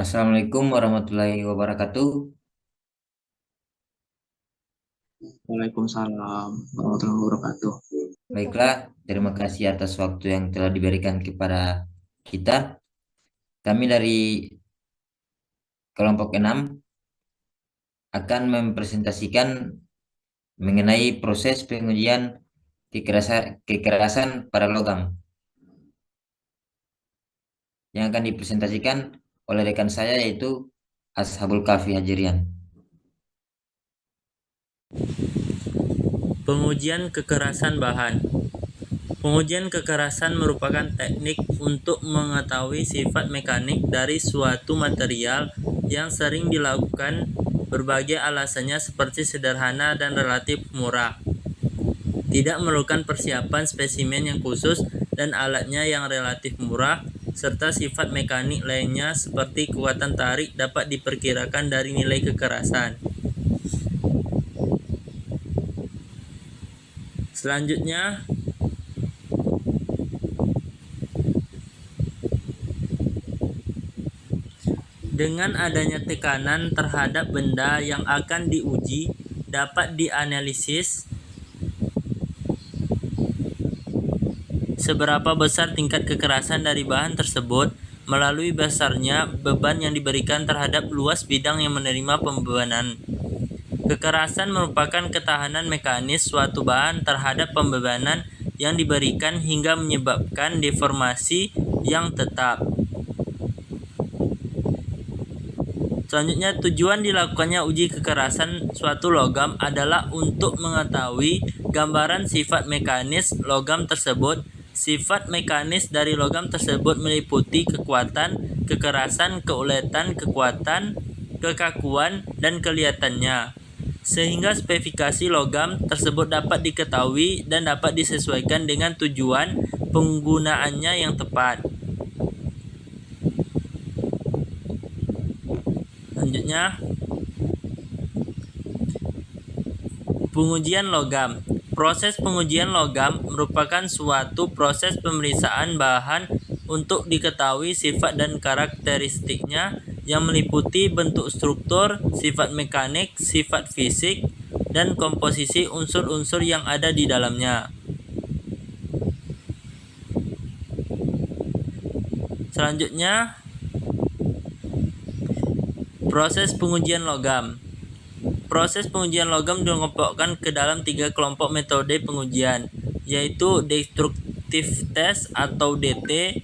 Assalamualaikum warahmatullahi wabarakatuh. Waalaikumsalam warahmatullahi wabarakatuh. Baiklah, terima kasih atas waktu yang telah diberikan kepada kita. Kami dari kelompok 6 akan mempresentasikan mengenai proses pengujian kekerasan pada logam yang akan dipresentasikan oleh rekan saya yaitu Ashabul Kahfi Hajirian. Pengujian kekerasan bahan. Pengujian kekerasan merupakan teknik untuk mengetahui sifat mekanik dari suatu material yang sering dilakukan berbagai alasannya seperti sederhana dan relatif murah. Tidak memerlukan persiapan spesimen yang khusus dan alatnya yang relatif murah, serta sifat mekanik lainnya seperti kekuatan tarik dapat diperkirakan dari nilai kekerasan. Selanjutnya, dengan adanya tekanan terhadap benda yang akan diuji dapat dianalisis seberapa besar tingkat kekerasan dari bahan tersebut melalui besarnya beban yang diberikan terhadap luas bidang yang menerima pembebanan. Kekerasan merupakan ketahanan mekanis suatu bahan terhadap pembebanan yang diberikan hingga menyebabkan deformasi yang tetap. Selanjutnya, tujuan dilakukannya uji kekerasan suatu logam adalah untuk mengetahui gambaran sifat mekanis logam tersebut. Sifat mekanis dari logam tersebut meliputi kekuatan, kekerasan, keuletan, kekuatan, kekakuan, dan kelihatannya. Sehingga spesifikasi logam tersebut dapat diketahui dan dapat disesuaikan dengan tujuan penggunaannya yang tepat. Selanjutnya, pengujian logam. Proses pengujian logam merupakan suatu proses pemeriksaan bahan untuk diketahui sifat dan karakteristiknya yang meliputi bentuk struktur, sifat mekanik, sifat fisik, dan komposisi unsur-unsur yang ada di dalamnya. Selanjutnya, proses pengujian logam. Proses pengujian logam dikelompokkan ke dalam 3 kelompok metode pengujian, yaitu destructive test atau DT,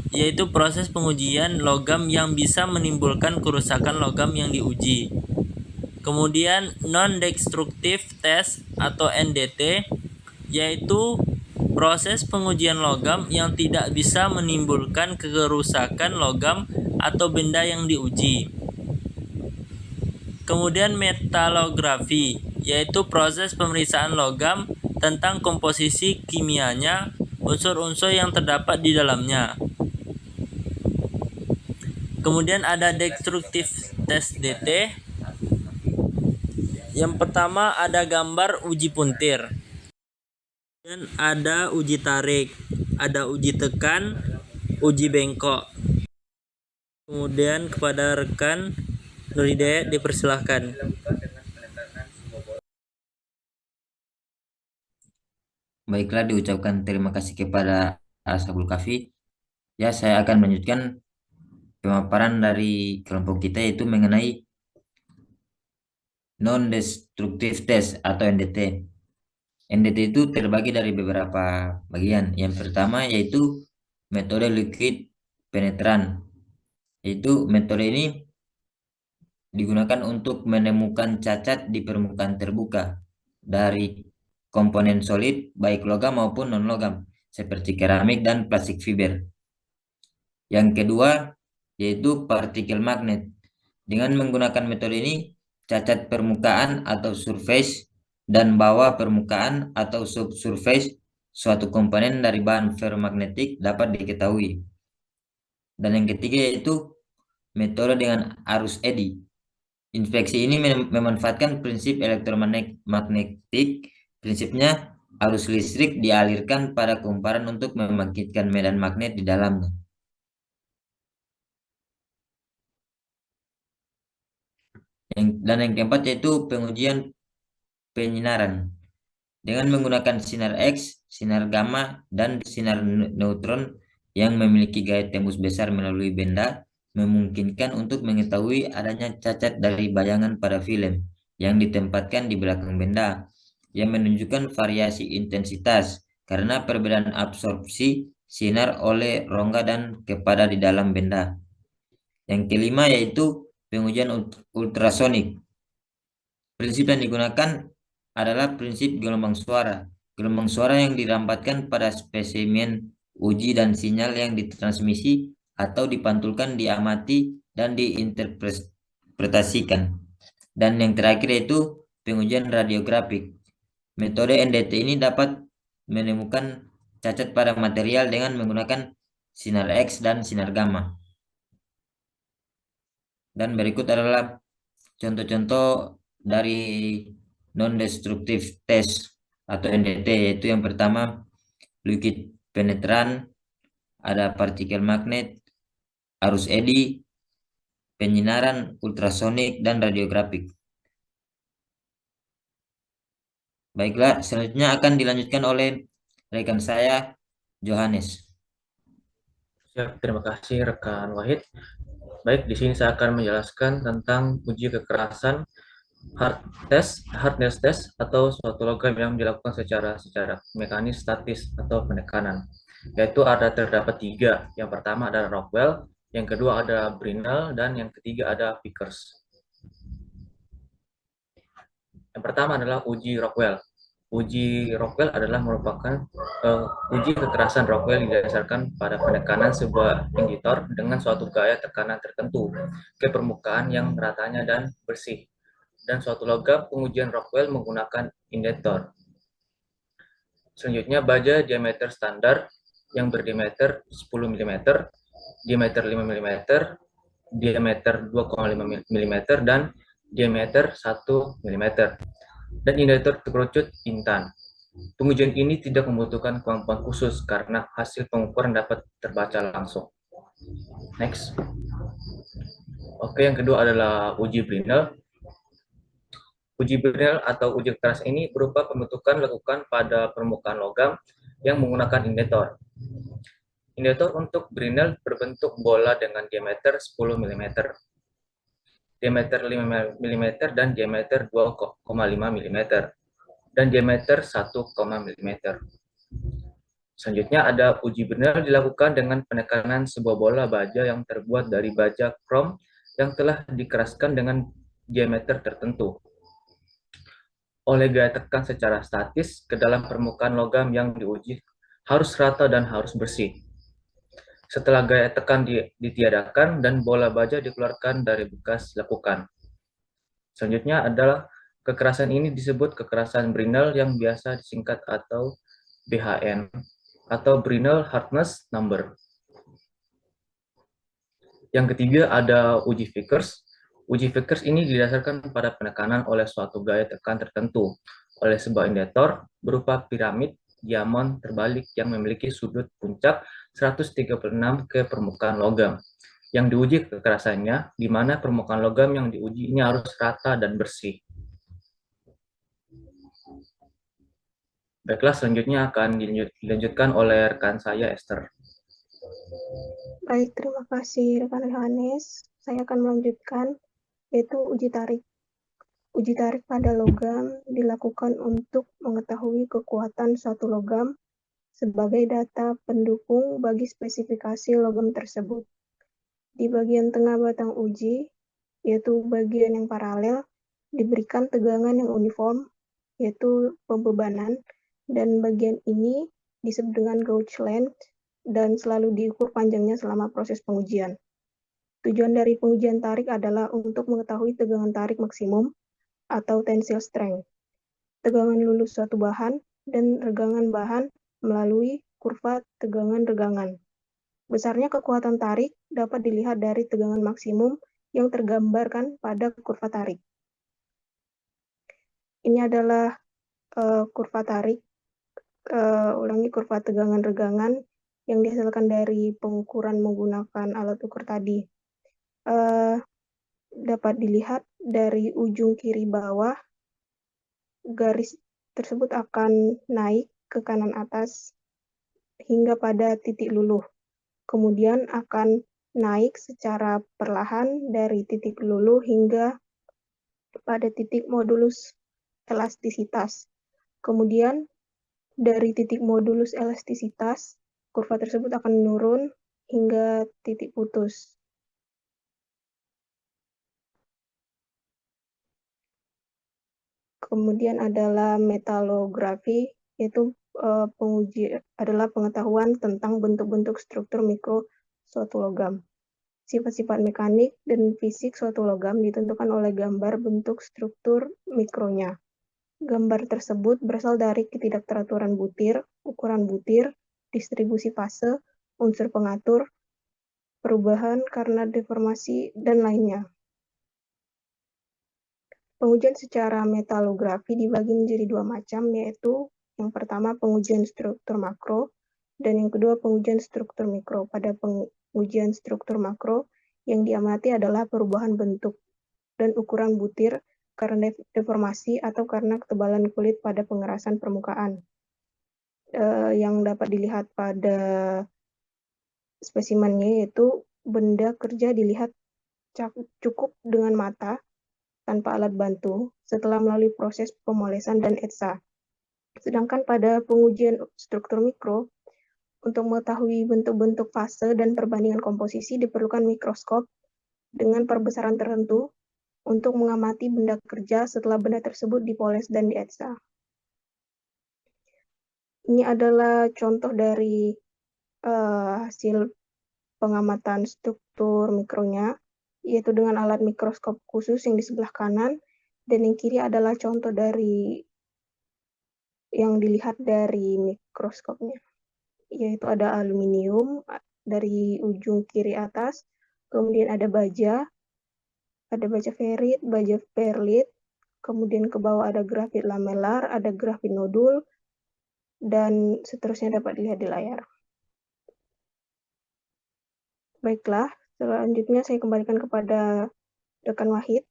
yaitu proses pengujian logam yang bisa menimbulkan kerusakan logam yang diuji. Kemudian non-destructive test atau NDT, yaitu proses pengujian logam yang tidak bisa menimbulkan kerusakan logam atau benda yang diuji. Kemudian metalografi, yaitu proses pemeriksaan logam tentang komposisi kimianya, unsur-unsur yang terdapat di dalamnya. Kemudian ada destructive test DT. Yang pertama ada gambar uji puntir. Dan ada uji tarik, ada uji tekan, uji bengkok. Kemudian kepada rekan Nur Hidayat dipersilahkan. Baiklah, diucapkan terima kasih kepada Ashabul Kahfi. Ya, saya akan melanjutkan pemaparan dari kelompok kita yaitu mengenai non-destructive test atau NDT. NDT itu terbagi dari beberapa bagian. Yang pertama yaitu metode liquid penetran. Yaitu metode ini digunakan untuk menemukan cacat di permukaan terbuka dari komponen solid baik logam maupun non-logam seperti keramik dan plastik fiber. Yang kedua yaitu partikel magnet. Dengan menggunakan metode ini, cacat permukaan atau surface dan bawah permukaan atau subsurface suatu komponen dari bahan ferromagnetik dapat diketahui. Dan yang ketiga yaitu metode dengan arus eddy. Inspeksi ini memanfaatkan prinsip elektromagnetik. Prinsipnya arus listrik dialirkan pada kumparan untuk membangkitkan medan magnet di dalamnya. Dan yang keempat yaitu pengujian penyinaran. Dengan menggunakan sinar X, sinar gamma, dan sinar neutron yang memiliki gaya tembus besar melalui benda, memungkinkan untuk mengetahui adanya cacat dari bayangan pada film yang ditempatkan di belakang benda, yang menunjukkan variasi intensitas karena perbedaan absorpsi sinar oleh rongga dan kepada di dalam benda. Yang kelima yaitu pengujian ultrasonik. Prinsip yang digunakan adalah prinsip gelombang suara. Gelombang suara yang dirampatkan pada spesimen uji dan sinyal yang ditransmisi atau dipantulkan diamati dan diinterpretasikan. Dan yang terakhir yaitu pengujian radiografik. Metode NDT ini dapat menemukan cacat pada material dengan menggunakan sinar X dan sinar gamma. Dan berikut adalah contoh-contoh dari non-destructive test atau NDT, yaitu yang pertama liquid penetran, ada partikel magnet, arus eddy, penyinaran ultrasonik, dan radiografik. Baiklah, selanjutnya akan dilanjutkan oleh rekan saya, Johannes. Siap, terima kasih rekan Wahid. Baik, di sini saya akan menjelaskan tentang uji kekerasan hardness test atau suatu logam yang dilakukan secara mekanis statis atau penekanan. Yaitu terdapat 3. Yang pertama adalah Rockwell, yang kedua ada Brinell, dan yang ketiga ada Vickers. Yang pertama adalah uji Rockwell. Uji Rockwell adalah merupakan uji kekerasan Rockwell didasarkan pada penekanan sebuah inditor dengan suatu gaya tekanan tertentu ke permukaan yang ratanya dan bersih. Dan suatu logam pengujian Rockwell menggunakan inditor. Selanjutnya baja diameter standar yang berdiameter 10 mm, diameter 5 mm, diameter 2,5 mm, dan diameter 1 mm. Dan inditor terkerucut intan. Pengujian ini tidak membutuhkan kemampuan khusus karena hasil pengukuran dapat terbaca langsung. Next. Oke, yang kedua adalah uji Brinell. Uji Brinell atau uji kekerasan ini berupa pembentukan dilakukan pada permukaan logam yang menggunakan inditor. Inditor untuk Brinell berbentuk bola dengan diameter 10 mm, diameter 5 mm, dan diameter 2,5 mm, dan diameter 1, mm. Selanjutnya ada uji Brinell dilakukan dengan penekanan sebuah bola baja yang terbuat dari baja krom yang telah dikeraskan dengan diameter tertentu oleh gaya tekan secara statis ke dalam permukaan logam yang diuji harus rata dan harus bersih. Setelah gaya tekan ditiadakan dan bola baja dikeluarkan dari bekas lekukan. Selanjutnya adalah kekerasan ini disebut kekerasan Brinell yang biasa disingkat atau BHN atau Brinell Hardness Number. Yang ketiga ada uji Vickers. Uji Vickers ini didasarkan pada penekanan oleh suatu gaya tekan tertentu oleh sebuah inditor berupa piramid diamond terbalik yang memiliki sudut puncak 136 ke permukaan logam. Yang diuji kekerasannya, di mana permukaan logam yang diuji ini harus rata dan bersih. Baiklah, selanjutnya akan dilanjutkan oleh rekan saya, Esther. Baik, terima kasih rekan Yohanes. Saya akan melanjutkan, yaitu uji tarik. Uji tarik pada logam dilakukan untuk mengetahui kekuatan suatu logam sebagai data pendukung bagi spesifikasi logam tersebut. Di bagian tengah batang uji, yaitu bagian yang paralel, diberikan tegangan yang uniform, yaitu pembebanan, dan bagian ini disebut dengan gauge length dan selalu diukur panjangnya selama proses pengujian. Tujuan dari pengujian tarik adalah untuk mengetahui tegangan tarik maksimum atau tensile strength, tegangan lulus suatu bahan, dan regangan bahan melalui kurva tegangan regangan. Besarnya kekuatan tarik dapat dilihat dari tegangan maksimum yang tergambarkan pada kurva tarik. Ini adalah kurva tarik, kurva tegangan regangan yang dihasilkan dari pengukuran menggunakan alat ukur tadi. Dapat dilihat dari ujung kiri bawah, garis tersebut akan naik ke kanan atas hingga pada titik luluh. Kemudian akan naik secara perlahan dari titik luluh hingga pada titik modulus elastisitas. Kemudian dari titik modulus elastisitas, kurva tersebut akan menurun hingga titik putus. Kemudian adalah metalografi, yaitu adalah pengetahuan tentang bentuk-bentuk struktur mikro suatu logam. Sifat-sifat mekanik dan fisik suatu logam ditentukan oleh gambar bentuk struktur mikronya. Gambar tersebut berasal dari ketidakteraturan butir, ukuran butir, distribusi fase, unsur pengatur, perubahan karena deformasi, dan lainnya. Pengujian secara metalografi dibagi menjadi dua macam, yaitu yang pertama pengujian struktur makro, dan yang kedua pengujian struktur mikro. Pada pengujian struktur makro, yang diamati adalah perubahan bentuk dan ukuran butir karena deformasi atau karena ketebalan kulit pada pengerasan permukaan. Yang dapat dilihat pada spesimennya yaitu benda kerja dilihat cukup dengan mata tanpa alat bantu setelah melalui proses pemolesan dan etsa. Sedangkan pada pengujian struktur mikro, untuk mengetahui bentuk-bentuk fase dan perbandingan komposisi diperlukan mikroskop dengan perbesaran tertentu untuk mengamati benda kerja setelah benda tersebut dipoles dan dietsa. Ini adalah contoh dari hasil pengamatan struktur mikronya, yaitu dengan alat mikroskop khusus yang di sebelah kanan, dan yang kiri adalah contoh dari yang dilihat dari mikroskopnya, yaitu ada aluminium dari ujung kiri atas, kemudian ada baja ferrit, baja perlit, kemudian ke bawah ada grafit lamelar, ada grafit nodul, dan seterusnya dapat dilihat di layar. Baiklah, selanjutnya saya kembalikan kepada rekan Wahid.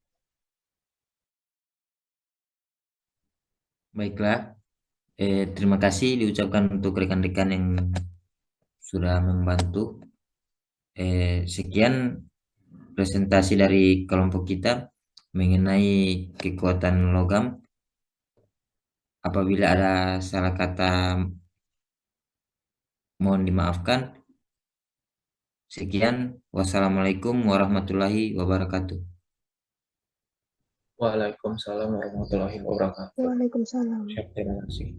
Baiklah, terima kasih diucapkan untuk rekan-rekan yang sudah membantu. Sekian presentasi dari kelompok kita mengenai kekuatan logam. Apabila ada salah kata, mohon dimaafkan. Sekian, wassalamualaikum warahmatullahi wabarakatuh. Waalaikumsalam warahmatullahi wabarakatuh. Waalaikumsalam. Terima kasih.